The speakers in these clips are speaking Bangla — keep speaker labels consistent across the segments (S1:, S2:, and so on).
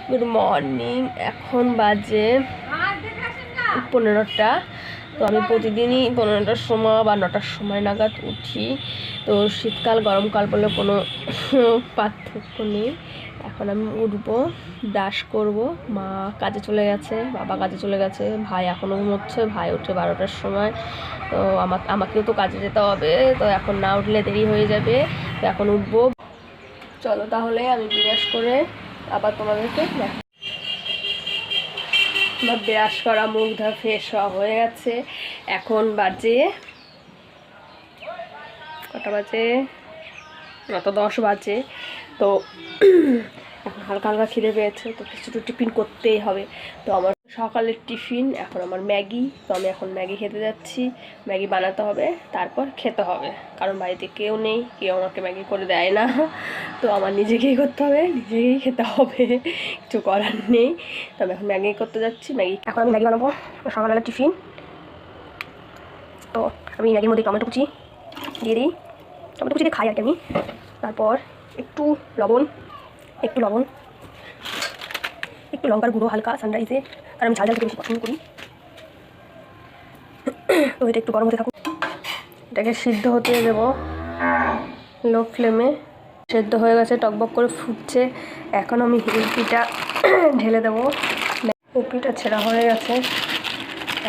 S1: Good morning. এখন বাজে 15টা। তো আমি প্রতিদিনই 15টার সময় বা 9টার সময় নাগাদ উঠি। তো শীতকাল গরমকাল বলে কোনো পার্থক্য নেই। এখন আমি উঠবো, ব্রাশ করব। মা কাজে চলে গেছে, বাবা কাজে চলে গেছে, ভাই এখনও ঘুমোচ্ছে, ভাই ওঠে 12টার সময়। তো আমাকেও তো কাজে যেতে হবে, তো এখন না উঠলে দেরি হয়ে যাবে। তো এখন উঠবো। চলো তাহলে আমি ব্রাশ করে আবার তোমাদেরকে দেখো। আমার ব্রাশ করা, মুখ ধোয়া, ফ্রেশ হওয়া হয়ে গেছে। এখন বাজে কটা বাজে? 9:10 বাজে। তো এখন হালকা হালকা খিদে পেয়েছে, তো কিছু টিফিন করতেই হবে। তো আমার সকালের টিফিন এখন আমার ম্যাগি। তো আমি এখন ম্যাগি খেতে যাচ্ছি। ম্যাগি বানাতে হবে, তারপর খেতে হবে, কারণ বাড়িতে কেউ নেই, কেউ আমাকে ম্যাগি করে দেয় না। তো আমার নিজেকেই করতে হবে, নিজেকেই খেতে হবে, কিছু করার নেই। তো আমি এখন ম্যাগি করতে যাচ্ছি। এখন আমি ম্যাগি বানাবো, সকালবেলা টিফিন। তো আমি ম্যাগির মধ্যে টমেটো কুচি দিয়ে দিই, টমেটো কুচি দিয়ে খাই আর কি আমি। তারপর একটু লবণ, একটু লঙ্কার গুঁড়ো হালকা সানরাইজে, কারণ আমি ঝাল ঝাল বেশি পছন্দ করি। তো এটা একটু গরম হতে থাকুক, এটাকে সিদ্ধ হতে দেবো লো ফ্লেমে। সেদ্ধ হয়ে গেছে, টকবক করে ফুটছে। এখন আমি হিলপিটা ঢেলে দেবো। হিলপিটা ছেঁড়া হয়ে গেছে,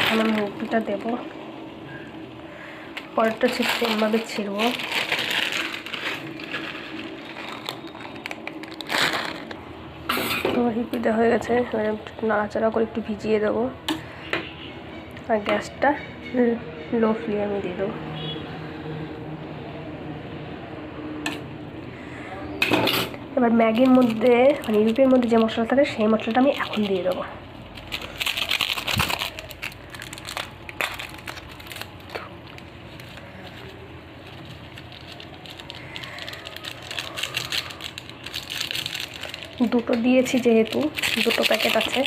S1: এখন আমি হিলপিটা দেবো। পরেরটা ঠিক সেমভাবে ছিঁড়বো। তো হিলপিটা হয়ে গেছে, নাড়াচাড়া করে একটু ভিজিয়ে দেবো, আর গ্যাসটা লো ফ্লেমে দিয়ে দেবো। এবার ম্যাগির মধ্যে, মানে ইউপির মধ্যে যে মশলা থাকে সেই মশলাটা আমি এখন দিয়ে দেবো। দুটো দিয়েছি যেহেতু, দুটো প্যাকেট আছে।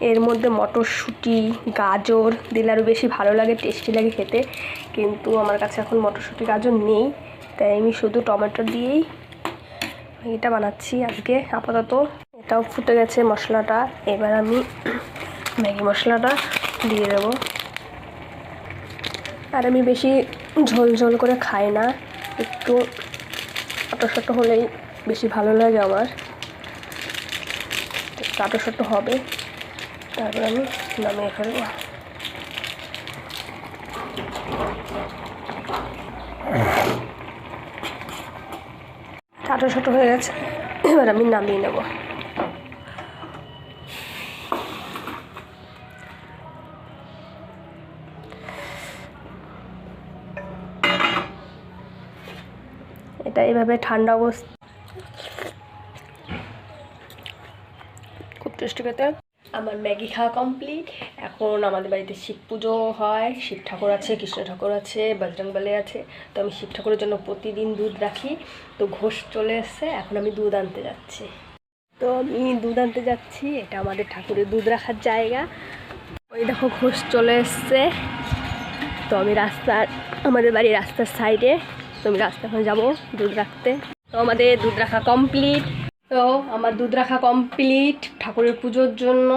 S1: এর মধ্যে মটরশুঁটি, গাজর দিলে আরও বেশি ভালো লাগে, টেস্টি লাগে খেতে। কিন্তু আমার কাছে এখন মটরশুঁটি, গাজর নেই, তাই আমি শুধু টমেটো দিয়েই ম্যাগিটা বানাচ্ছি আজকে আপাতত। এটাও ফুটে গেছে মশলাটা, এবার আমি ম্যাগি মশলাটা দিয়ে দেবো। আর আমি বেশি ঝোল ঝোল করে খাই না, একটু আটো হলেই বেশি ভালো লাগে আমার। আটো হবে, তারপর আমি নামিয়ে ফেলবো। আটো হয়ে গেছে, এবার আমি নামিয়ে নেব। এটা এইভাবে ঠান্ডা অবস্থা খুব টেস্টি খেতে। আমার ম্যাগি খাওয়া কমপ্লিট। এখন আমাদের বাড়িতে শিব পুজো হয়, শিব ঠাকুর আছে, কৃষ্ণ ঠাকুর আছে, বজরংবলী আছে। তো আমি শিব ঠাকুরের জন্য প্রতিদিন দুধ রাখি। তো ঘোষ চলে এসছে, এখন আমি দুধ আনতে যাচ্ছি। তো আমি দুধ আনতে যাচ্ছি, এটা আমাদের ঠাকুরের দুধ রাখার জায়গা। ওই দেখো ঘোষ চলে এসছে। তো আমি আমাদের বাড়ির রাস্তার সাইডে, তো আমি রাস্তাখানে যাবো দুধ রাখতে। তো আমাদের দুধ রাখা কমপ্লিট। তো আমার দুধ রাখা কমপ্লিট ঠাকুরের পুজোর জন্য।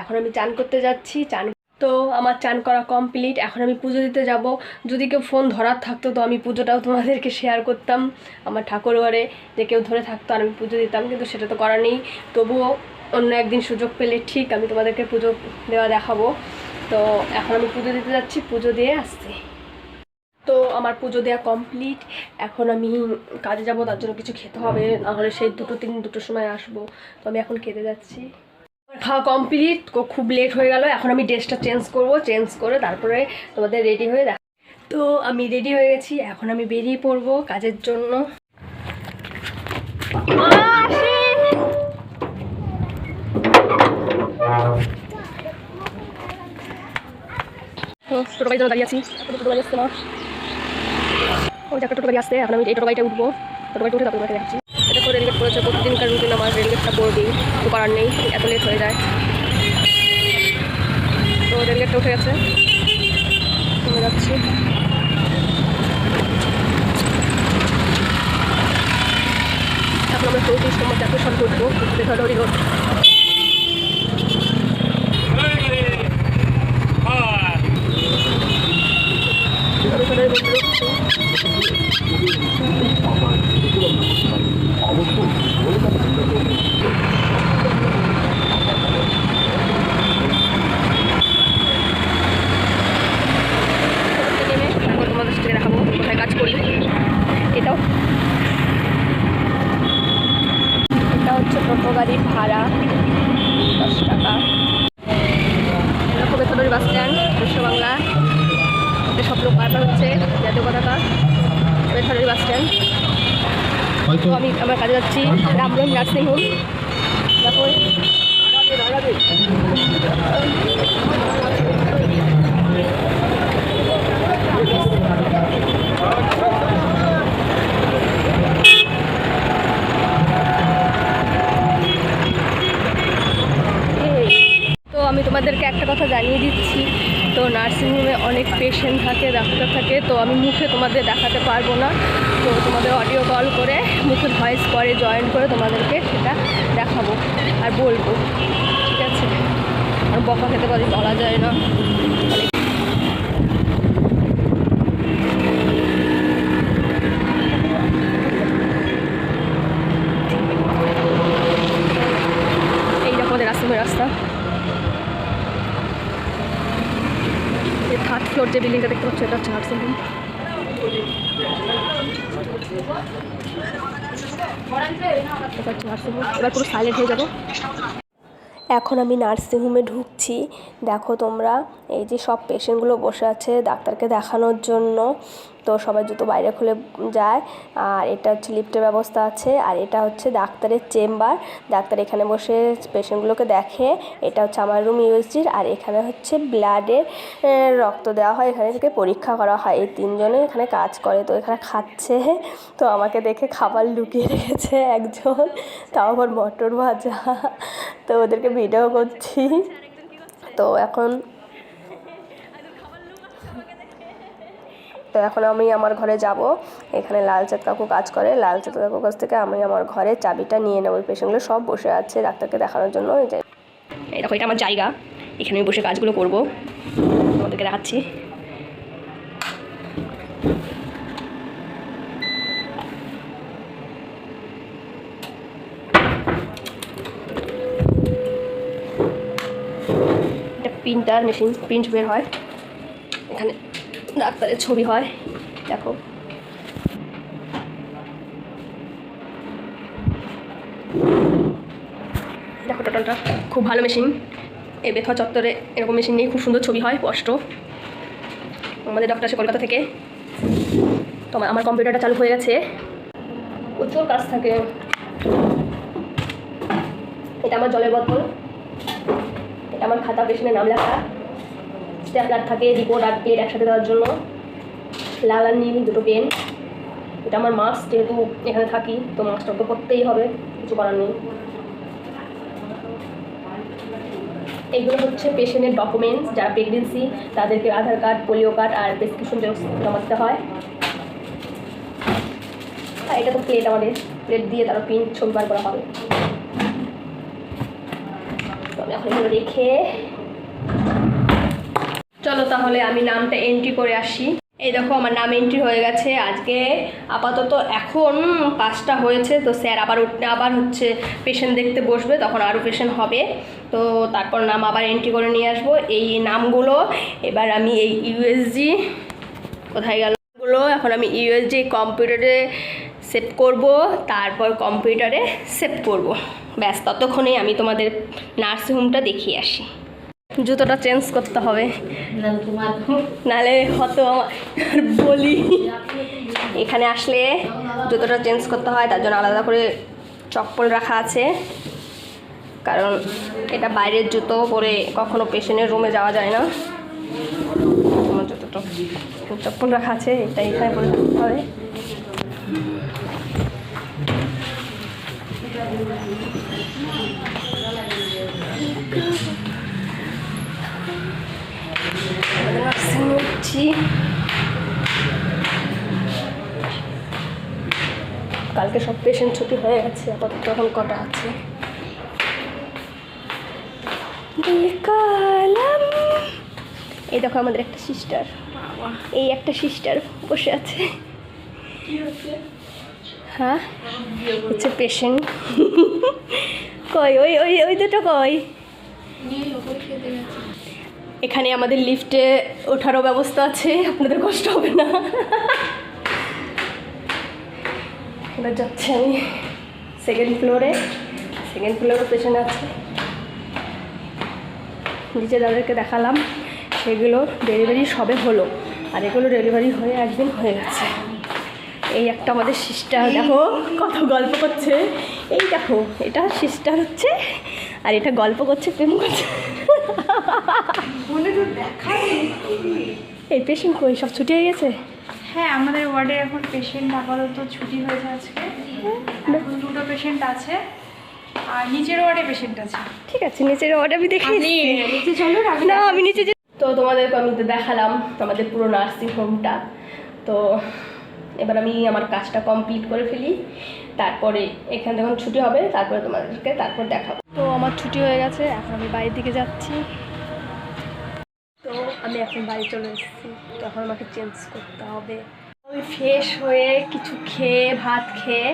S1: এখন আমি চান করতে যাচ্ছি। তো আমার চান করা কমপ্লিট, এখন আমি পুজো দিতে যাব। যদি কেউ ফোন ধরার থাকতো তো আমি পুজোটাও তোমাদেরকে শেয়ার করতাম, আমার ঠাকুর ঘরে যে কেউ ধরে থাকতো আর আমি পুজো দিতাম, কিন্তু সেটা তো করা নেই। তবুও অন্য একদিন সুযোগ পেলে ঠিক আমি তোমাদেরকে পুজো দেওয়া দেখাবো। তো এখন আমি পুজো দিতে যাচ্ছি, পুজো দিয়ে আসছি। তো আমার পুজো দেওয়া কমপ্লিট, এখন আমি কাজে যাব, তার জন্য কিছু খেতে হবে, নাহলে সেই দুটোর সময় আসবো। তো আমি এখন খেতে যাচ্ছি। খাওয়া কমপ্লিট, খুব লেট হয়ে গেল। এখন আমি ড্রেসটা চেঞ্জ করব, চেঞ্জ করে তারপরে তোমাদের রেডি হয়ে দেখ। তো আমি রেডি হয়ে গেছি, এখন আমি বেরিয়ে পড়বো কাজের জন্য। ছোটো গাড়ির জন্য দাঁড়িয়ে আছি, ছোটো গাড়ি আসছে না, ওই একটা টোটো গাড়ি আসছে। এখন আমি এই টোটো গাড়িটা উঠবো, টোটো গাড়িটা উঠে তারপরে দেখাচ্ছি। এটা করে রেলগেট করেছে, প্রতিদিনকার রুটিন আমার রেলগেটটা করবেই, তো করার নেই, এত লেট হয়ে যায়। তো রেলগেটটা উঠে গেছে, চলে যাচ্ছি। বেথরডি রোড। তোমাদের সাথে দেখাবো কোথায় কাজ করি। এটা হচ্ছে টোটো গাড়ির ভাড়া 10 টাকা। এরকম বেথরডি বাস স্ট্যান্ড, বিশ্ব বাংলা। সব লোক পার হচ্ছে জাতীয় পতাকা। বেথরডি বাস স্ট্যান্ড। তো আমি আমার কাজে যাচ্ছি রামরম নার্সিং হোম। দেখো আমি তোমাদেরকে একটা কথা জানিয়ে দিচ্ছি, তো নার্সিংহোমে অনেক পেশেন্ট থাকে, ডাক্তার থাকে, তো আমি মুখে তোমাদের দেখাতে পারবো না। তো তোমাদের অডিও কল করে মুখে ভয়েস করে জয়েন করে তোমাদেরকে সেটা দেখাবো আর বলবো, ঠিক আছে? আর বকা খেতে পারি, বলা যায় না। এই দেখো আমাদের নার্সিংহোমের রাস্তা। থার্ড ফ্লোর যে বিল্ডিংটা দেখতে পাচ্ছ এটা হচ্ছে নার্সিংহোম। এবার পুরো সাইলেন্ট হয়ে যাবো। এখন আমি নার্সিংহোমে ঢুকছি। দেখো তোমরা, এই যে সব পেশেন্টগুলো বসে আছে ডাক্তারকে দেখানোর জন্য। তো সবাই জুতো বাইরে খুলে যায়। আর এটা হচ্ছে লিফটের ব্যবস্থা আছে। আর এটা হচ্ছে ডাক্তারের চেম্বার, ডাক্তার এখানে বসে পেশেন্টগুলোকে দেখে। এটা হচ্ছে আমার রুম ইউএসজির। আর এখানে হচ্ছে ব্লাডের রক্ত দেওয়া হয়, এখানে থেকে পরীক্ষা করা হয়। এই তিনজনে এখানে কাজ করে। তো এখানে খাচ্ছে, তো আমাকে দেখে খাবার লুকিয়ে রেখেছে একজন, তাও আবার মটর ভাজা। তো ওদেরকে ভিডিও করছি। তো এখন আমি আমার ঘরে যাব। এখানে লালচাঁদ কাকু কাজ করে, লালচাঁদ কাকুর কাছ থেকে আমি আমার ঘরে চাবিটা নিয়ে নেব। ওই পেশেন্টগুলো সব বসে আছে ডাক্তারকে দেখানোর জন্য। এই দেখো এটা আমার জায়গা, এখানে আমি বসে কাজগুলো করবো, তোমাদেরকে দেখাচ্ছি। এটা প্রিন্টার মেশিন, প্রিন্ট বের হয়, এখানে ডাক্তারের ছবি হয়। দেখো দেখো টোটালটা খুব ভালো মেশিন। এই বেথা চত্বরে এরকম মেশিন নিয়ে খুব সুন্দর ছবি হয়, স্পষ্ট। আমাদের ডক্টর আসে কলকাতা থেকে। তো আমার কম্পিউটারটা চালু হয়ে গেছে, প্রচুর কাজ থাকে। এটা আমার জলের বোতল, এটা আমার খাতা, পেশেন্টের নাম লেখা, স্ট্যাপলার থাকে রিপোর্ট আর প্লেট একসাথে দেওয়ার জন্য, লাল আর নীল দুটো পেন। এটা আমার মাস্ক, যেহেতু এখানে থাকি তো মাস্কটা তো করতেই হবে, কিছু করার নেই। এইগুলো হচ্ছে পেশেন্টের ডকুমেন্টস, যারা প্রেগনেন্সি তাদেরকে আধার কার্ড, পোলিও কার্ড আর প্রেসক্রিপশন জমা দিতে হয়। আর এটা তো প্লেট, আমাদের প্লেট দিয়ে তারপর প্রিন্ট ছবি বার করা হবে। তো আমি এখন এগুলো রেখে চলো তাহলে আমি নামটা এন্ট্রি করে আসি। এই দেখো আমার নাম এন্ট্রি হয়ে গেছে। আজকে আপাতত এখন 5টা হয়েছে। তো স্যার আবার হচ্ছে পেশেন্ট দেখতে বসবে, তখন আরও পেশেন্ট হবে। তো তারপর নাম আবার এন্ট্রি করে নিয়ে আসবো। এই নামগুলো এবার আমি এই ইউএসজি কোথায় গেল এখন আমি ইউএসজি কম্পিউটারে সেভ করব, তারপর কম্পিউটারে সেভ করব। ব্যাস, ততক্ষণে আমি তোমাদের নার্সিংহোমটা দেখিয়ে আসি। জুতোটা চেঞ্জ করতে হবে, নাহলে হয়তো আমার বলি। এখানে আসলে জুতোটা চেঞ্জ করতে হয়, তার জন্য আলাদা করে চপ্পল রাখা আছে, কারণ এটা বাইরের জুতো পরে কখনো পেশেন্টের রুমে যাওয়া যায় না। আমার জুতোটা চপ্পল রাখা আছে, এটা এখানে পরে থাকতে হবে। কালকে সব পেশেন্ট ছুটি হয়ে গেছে, আপাতত এখন কটা আছে কালাম। এই দেখো আমাদের একটা সিস্টার, এই একটা সিস্টার বসে আছে। হ্যাঁ হচ্ছে পেশেন্ট। কই ওই ওই ওই দুটো কই? এখানে আমাদের লিফটে ওঠারও ব্যবস্থা আছে, আপনাদের কষ্ট হবে না। এবার যাচ্ছি আমি সেকেন্ড ফ্লোরে পেশেন্ট আছে। নিচে যাদেরকে দেখালাম সেগুলো ডেলিভারি সবে হলো, আর এগুলো ডেলিভারি হয়ে একদিন হয়ে গেছে। এই একটা আমাদের সিস্টার, দেখো কত গল্প করছে। এই দেখো এটা সিস্টার হচ্ছে, আর এটা গল্প করছে, প্রেম করছে। এই পেশেন্ট কই, সব ছুটি হয়ে গেছে?
S2: হ্যাঁ, আমাদের ওয়ার্ডে এখন পেশেন্ট আপাতত ছুটি হয়েছে আজকে। এখন 2টো পেশেন্ট আছে, আর নিচের ওয়ার্ডে পেশেন্ট আছে।
S1: ঠিক আছে, নিচের ওয়ার্ডে আমি দেখি।
S2: নিচে চলো
S1: না, আমি নিচে তো তোমাদেরকে আমি তো দেখালাম আমাদের পুরো নার্সিং হোমটা। তো এবার আমি আমার কাজটা কমপ্লিট করে ফেলি, তারপরে এখান যখন ছুটি হবে তারপরে তোমাদেরকে তারপর দেখাবো। তো আমার ছুটি হয়ে গেছে, এখন আমি বাড়ির দিকে যাচ্ছি। তো আমি এখন বাড়ি চলে এসেছি, তখন আমাকে চেঞ্জ করতে হবে। আমি ফ্রেশ হয়ে কিছু খেয়ে ভাত খেয়ে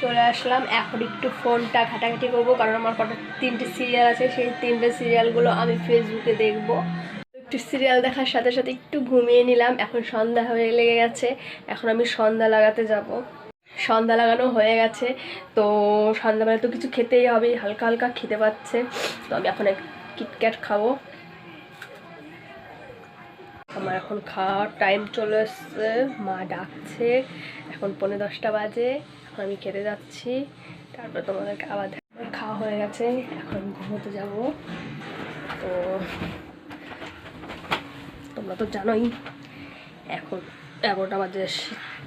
S1: চলে আসলাম। এখন একটু ফোনটা ঘাটাঘাটি করবো, কারণ আমার কটা 3টে সিরিয়াল আছে, সেই 3টে সিরিয়ালগুলো আমি ফেসবুকে দেখবো। একটু সিরিয়াল দেখার সাথে সাথে একটু ঘুমিয়ে নিলাম। এখন সন্ধ্যা হয়ে লেগে গেছে, এখন আমি সন্ধ্যা লাগাতে যাব। সন্ধ্যা লাগানো হয়ে গেছে, তো সন্ধ্যাবেলা তো কিছু খেতেই হবে, হালকা হালকা খেতে পাচ্ছে। তো আমি এখন এক কিটক্যাট খাবো। আমার এখন খাওয়ার টাইম চলে এসছে, মা ডাকছে, এখন 10:45 বাজে। এখন আমি খেতে যাচ্ছি, তারপর তোমাদেরকে আবার খাওয়া হয়ে গেছে, এখন ঘুমোতে যাব। তো তোমরা তো জানোই এখন 11টা বাজে,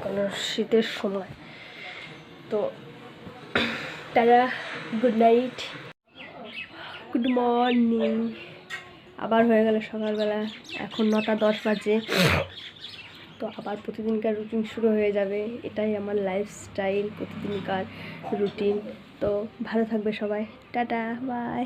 S1: কোনো শীতের সময়। তো tata, good night, good morning. আবার হয়ে গেল সকালবেলা, এখন 9:10 বাজে। তো আবার প্রতিদিনকার রুটিন শুরু হয়ে যাবে। এটাই আমার লাইফস্টাইল, প্রতিদিনকার রুটিন। তো ভালো থাকবে সবাই, টাটা, বাই।